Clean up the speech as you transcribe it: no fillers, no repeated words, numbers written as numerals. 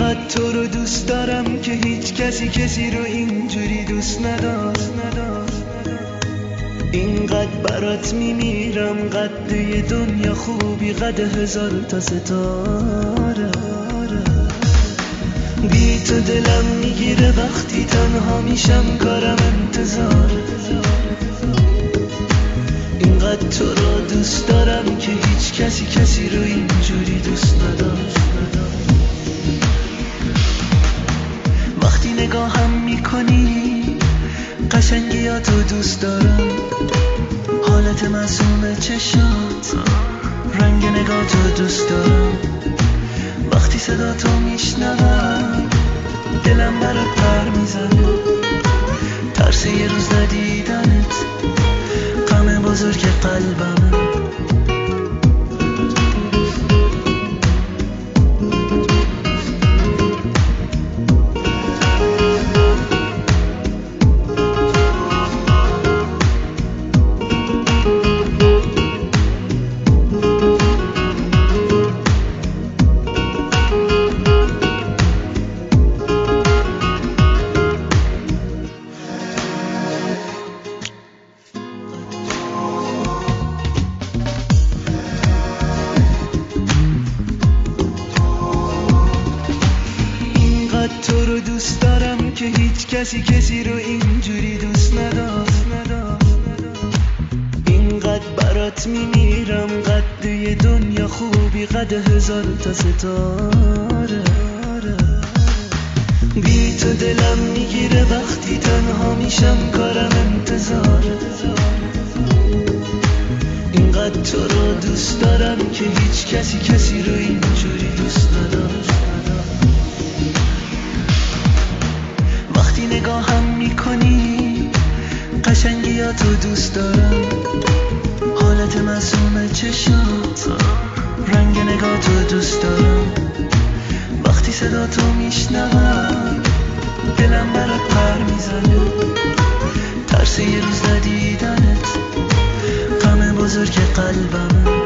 اینقدر تو رو دوست دارم که هیچ کسی رو اینجوری دوست نداشت. اینقدر برات میمیرم، قد یه دنیا خوبی، قد 1000 تا ستاره. بی تو دلم میگیره وقتی تنها میشم، کارم انتظار. اینقدر تو رو دوست دارم که هیچ کسی رو اینجوری دوست نداشت. وقتی نگاهم میکنی قشنگیاتو دوست دارم، حالت معصوم چشات، رنگ نگاتو دوست دارم. وقتی صدا تو میشنوم دلم برات پر میزنه، ترس یه روز ندیدنت غم بزرگ قلبمه. تو رو دوست دارم که هیچ کسی رو اینجوری دوست نداشت. اینقدر برات میمیرم، قد یه دنیا خوبی، قد 1000 تا ستاره. بی تو دلم میگیره وقتی تنها میشم، کارم انتظاره. اینقدر تو رو دوست دارم که هیچ کسی رو اینجوری دوست نداشت. وقتی نگاهم میکنی قشنگیاتو دوست دارم، حالت معصوم چشات، رنگ نگاتو دوست دارم. وقتی صدا تو میشنوم دلم برات پر میزنه، ترس یه روز ندیدنت غم بزرگ قلبمه.